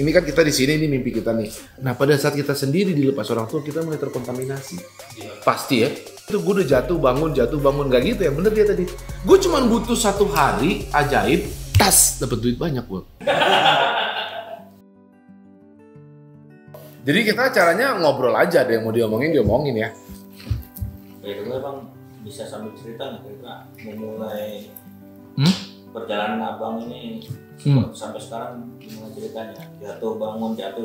Ini kan kita di sini, ini mimpi kita nih. Nah pada saat kita sendiri dilepas orang tua, kita mulai terkontaminasi. Pasti ya. Itu gue udah jatuh bangun, gak gitu ya. Bener dia tadi. Gue cuma butuh 1 hari ajaib, tas dapat duit banyak gue. Jadi kita caranya ngobrol aja, ada yang mau diomongin ya. Ya dulu Bang bisa sambil cerita nggak kira-kira memulai perjalanan abang ini sampai sekarang gimana ceritanya? Jatuh bangun, jatuh.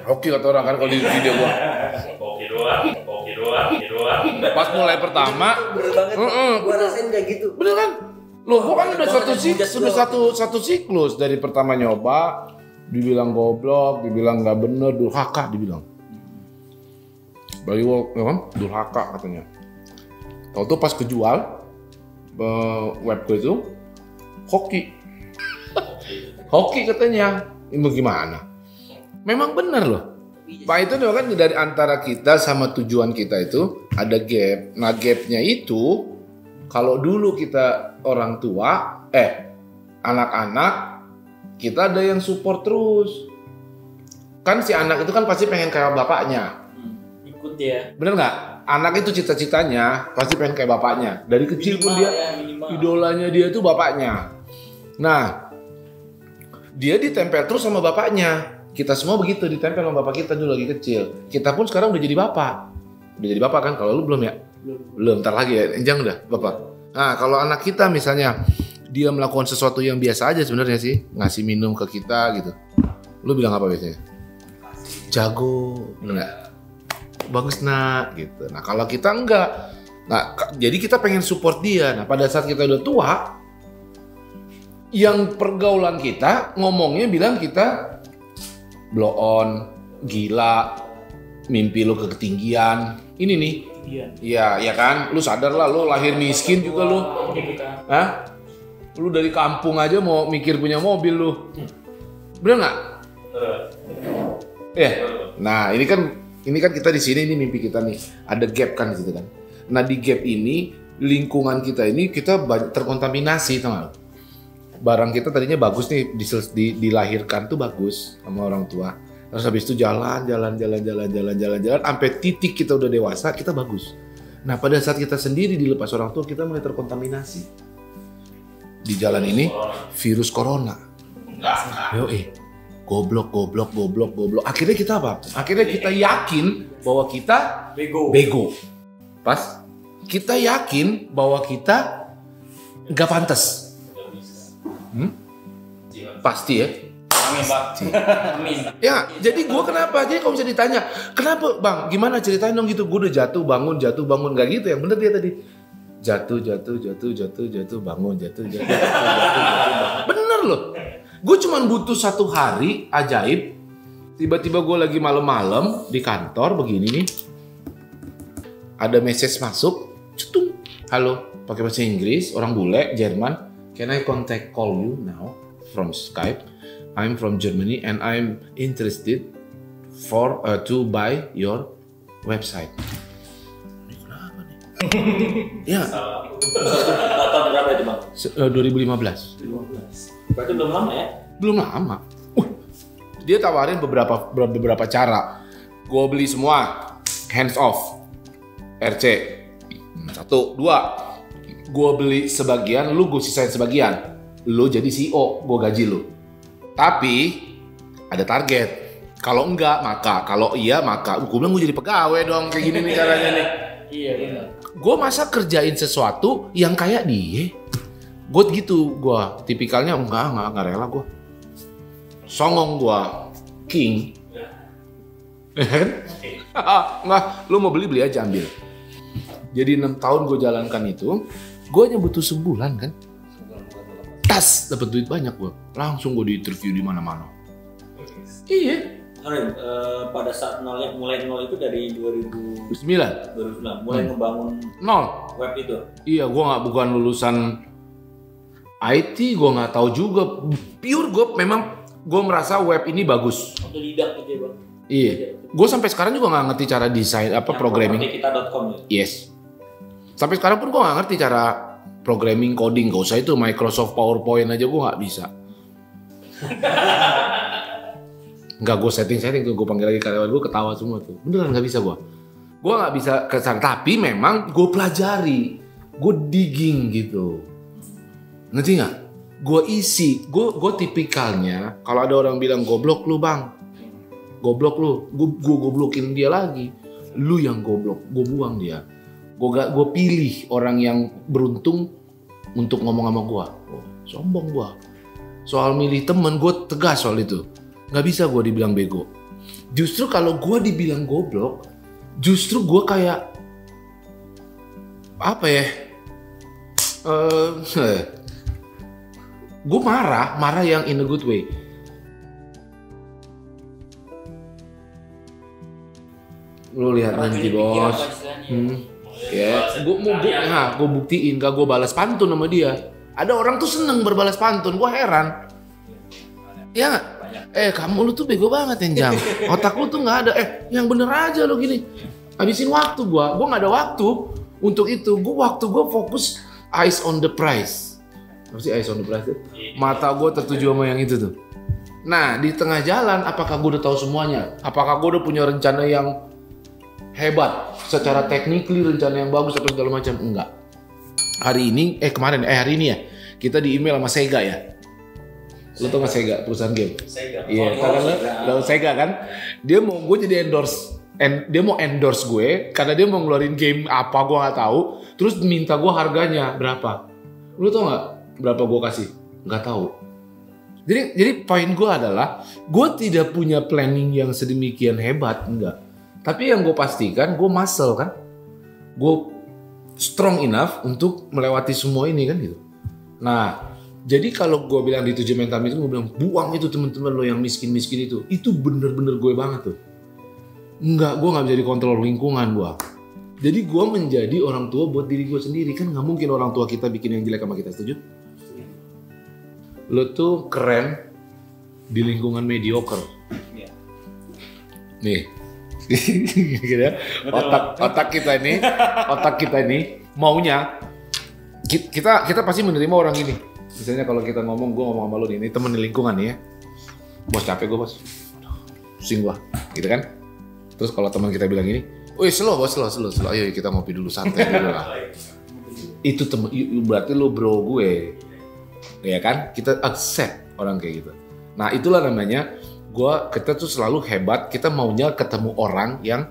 Hoki kata orang kan kalau di video gua. Hoki doang. Pas mulai pertama, bener banget. Gua rasain kayak gitu. bener kan? Loh, gua kan udah satu siklus dari pertama nyoba, dibilang goblok, dibilang nggak bener, durhaka dibilang. Bagi ya kan, durhaka katanya. Tahu tuh pas kejual web gue itu hoki katanya. Ini gimana? Memang bener loh. Pak itu kan dari antara kita sama tujuan kita itu ada gap. Nah gapnya itu kalau dulu kita orang tua, anak-anak kita ada yang support terus. Kan si anak itu kan pasti pengen kayak bapaknya. Ikut ya. Bener nggak? Anak itu cita-citanya pasti pengen kayak bapaknya. Dari kecil pun dia idolanya dia itu bapaknya. Nah, dia ditempel terus sama bapaknya. Kita semua begitu ditempel sama bapak kita dulu lagi kecil. Kita pun sekarang udah jadi bapak. Udah jadi bapak kan? Kalau lu belum ya? Belum. Ntar lagi ya. Enjang udah bapak. Nah, kalau anak kita misalnya dia melakukan sesuatu yang biasa aja sebenarnya sih, ngasih minum ke kita gitu. Lu bilang apa biasanya? Jago, bener nggak? Bagus nak gitu. Nah kalau kita enggak, nah jadi kita pengen support dia. Nah pada saat kita udah tua, yang pergaulan kita ngomongnya bilang kita blow on, gila, mimpi lu ke ketinggian. Ini nih, iya ya kan. Lu sadar lah, lu lahir miskin juga lu. Hah? Lu dari kampung aja mau mikir punya mobil lu. Bener nggak? Iya. Nah ini kan kita di sini, ini mimpi kita nih. Ada gap kan di situ kan. Nah di gap ini lingkungan kita ini kita terkontaminasi, tau gak? Barang kita tadinya bagus nih dilahirkan tuh bagus sama orang tua. Terus habis itu jalan sampai titik kita udah dewasa kita bagus. Nah pada saat kita sendiri dilepas orang tua kita mulai terkontaminasi. Di jalan ini virus corona. Goblok. Akhirnya kita apa? Akhirnya kita yakin bahwa kita bego. Pas kita yakin bahwa kita nggak pantas. Pasti ya. Amin Pak. Amin. Ya, jadi gue kenapa? Jadi kalau bisa ditanya, kenapa Bang? Gimana ceritain dong gitu? Gue udah jatuh bangun, nggak gitu yang bener dia tadi. Jatuh, bangun, jatuh. Bener loh. Gue cuma butuh 1 hari ajaib. Tiba-tiba gue lagi malam-malam di kantor begini nih. Ada message masuk, cetung. Halo, pakai bahasa Inggris, orang bule, Jerman. Can I call you now from Skype? I'm from Germany and I'm interested to buy your website. Ini kenapa nih? Ya. Tahun berapa itu Bang? 2015. Berarti belum lama ya? Belum lama. Dia tawarin beberapa cara. Gue beli semua, hands off, RC. 1, 2. Gue beli sebagian, lu gue sisain sebagian. Lu jadi CEO, gue gaji lu. Tapi ada target. Kalau enggak, maka. Kalau iya, maka. Gue bilang gue jadi pegawai dong, kayak gini nih caranya nih. Iya benar. Gue masa kerjain sesuatu yang kayak dia. Gue gitu, gue tipikalnya enggak rela gue. Songong gue, king. Kan? Enggak, lu mau beli aja ambil. Jadi 6 tahun gue jalankan itu, gue hanya butuh sebulan kan. Tas dapat duit banyak gue, langsung gue di interview di mana-mana. Iya. Pada saat mulai nol itu dari 2009 mulai ngebangun nol web itu. Iya, gue bukan lulusan IT, gue nggak tahu juga. Pure gue merasa web ini bagus. Otodidak gitu ya Bang. Iya. Gue sampai sekarang juga nggak ngerti cara desain programming. Kita.com ya. Yes. Sampai sekarang pun gue nggak ngerti cara programming coding. Gak usah itu Microsoft PowerPoint aja gue nggak bisa. Enggak, gue setting tuh, gue panggil lagi karyawan gue, ketawa semua tuh. Beneran nggak bisa gue nggak bisa kesana. Tapi memang gue pelajari, gue digging gitu. Ngerti nggak? Gue isi, gue tipikalnya kalau ada orang bilang goblok lu bang, goblok lu, gue goblokin dia lagi. Lu yang goblok, gue buang dia. Gue pilih orang yang beruntung untuk ngomong sama gue. Oh, sombong gue. Soal milih temen, gue tegas soal itu. Nggak bisa gue dibilang bego. Justru kalau gue dibilang goblok, justru gue kayak apa ya? Gue marah yang in a good way. Lo lihat nanti bos. Ya, gue buktiin, gak gue balas pantun sama dia. Ada orang tuh seneng berbalas pantun, gue heran. Ya nggak? Kamu lu tuh bego banget Enjang. Otak lu tuh nggak ada. Yang bener aja lo gini. Habisin waktu gue nggak ada waktu untuk itu. Waktu gue fokus eyes on the prize. Apa sih eyes on the prize? Mata gue tertuju sama yang itu tuh. Nah di tengah jalan, apakah gue udah tahu semuanya? Apakah gue udah punya rencana yang hebat? Secara technically rencana yang bagus atau segala macam? Enggak. Hari ini ya kita di email sama Sega ya. Lu tau gak Sega, perusahaan game? Sega. Iya, tahu Sega kan? Dia mau gue jadi dia mau endorse gue karena dia mau ngeluarin game apa gue nggak tahu. Terus minta gue harganya berapa? Lu tau nggak berapa gue kasih? Nggak tahu. Jadi poin gue adalah gue tidak punya planning yang sedemikian hebat, enggak. Tapi yang gue pastikan gue muscle kan, gue strong enough untuk melewati semua ini kan gitu. Nah. Jadi kalau gue bilang di 7 mental itu, gue bilang buang itu teman-teman lo yang miskin-miskin itu bener-bener gue banget tuh. Enggak, gue nggak bisa dikontrol lingkungan gue. Jadi gue menjadi orang tua buat diri gue sendiri, kan nggak mungkin orang tua kita bikin yang jelek sama kita, setuju? Lo tuh keren di lingkungan mediocre. Nih, otak kita ini maunya kita pasti menerima orang ini. Misalnya kalau kita ngomong, gue ngomong sama lo nih, ini temen di lingkungan nih ya. Bos capek gue bos, pusing gue, gitu kan. Terus kalau teman kita bilang gini, wih slow, ayo kita ngopi dulu, santai dulu lah. Itu berarti lo bro gue, ya kan. Kita accept orang kayak gitu. Nah itulah namanya, kita tuh selalu hebat, kita maunya ketemu orang yang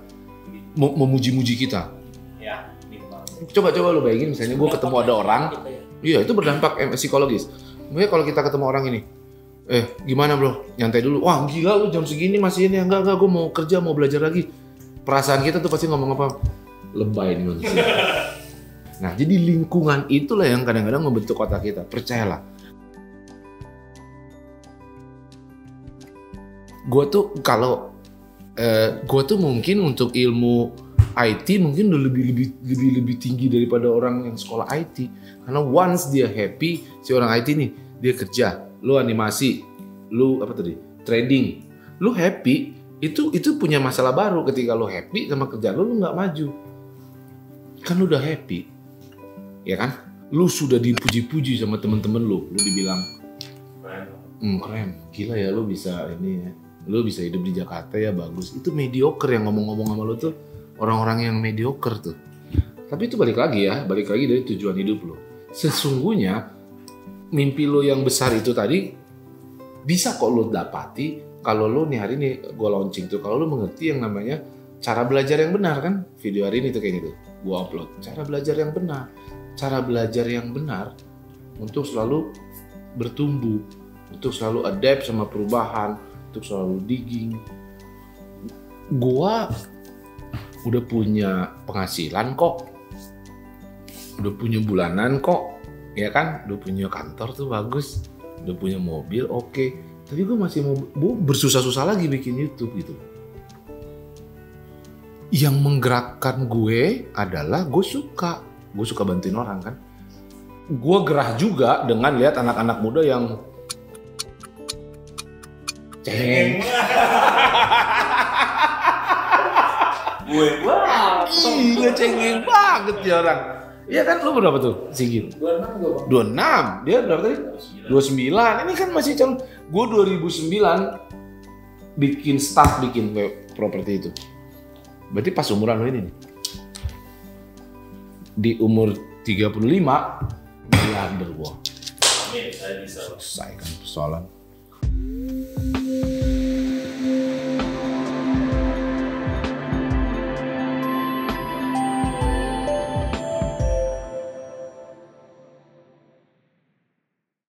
memuji-muji kita. Coba lo bayangin misalnya gue ketemu ada orang. Iya, itu berdampak psikologis. Mungkin kalau kita ketemu orang ini, gimana bro? Nyantai dulu. Wah gila lu jam segini masih ini. Enggak, gue mau kerja, mau belajar lagi. Perasaan kita tuh pasti ngomong apa? Lebay nih manusia. Nah, jadi lingkungan itulah yang kadang-kadang membentuk otak kita. Percayalah. Gue tuh mungkin untuk ilmu IT mungkin udah lebih tinggi daripada orang yang sekolah IT. Karena once dia happy, si orang IT nih, dia kerja, lu animasi, lu trading, lu happy, itu punya masalah baru ketika lu happy sama kerjaan lu nggak maju. Kan lu udah happy, ya kan? Lu sudah dipuji-puji sama temen-temen lu dibilang, keren, gila ya lu bisa ini ya, lu bisa hidup di Jakarta ya bagus. Itu mediocre yang ngomong-ngomong sama lu tuh. Orang-orang yang mediocre tuh. Tapi itu balik lagi dari tujuan hidup lo. Sesungguhnya mimpi lo yang besar itu tadi bisa kok lo dapati kalau lo nih hari ini gue launching tuh, kalau lo mengerti yang namanya cara belajar yang benar kan. Video hari ini tuh kayak gitu, gue upload. Cara belajar yang benar untuk selalu bertumbuh, untuk selalu adapt sama perubahan, untuk selalu digging. Gua udah punya penghasilan kok, udah punya bulanan kok, ya kan, udah punya kantor tuh bagus, udah punya mobil oke. Tapi gue masih mau bersusah-susah lagi bikin YouTube gitu. Yang menggerakkan gue adalah gue suka bantuin orang kan. Gue gerah juga dengan lihat anak-anak muda yang cengeng. Gila cengeng banget ya orang. Iya kan, lu berapa tuh, Sigil? 26 gua bang. 26, dia berapa tadi? 29, ini kan masih calon. Gue 2009 bikin properti itu. Berarti pas umuran lo ini nih. Di umur 35, miliarder gue. Amin, saya bisa. Selesai kan persoalan.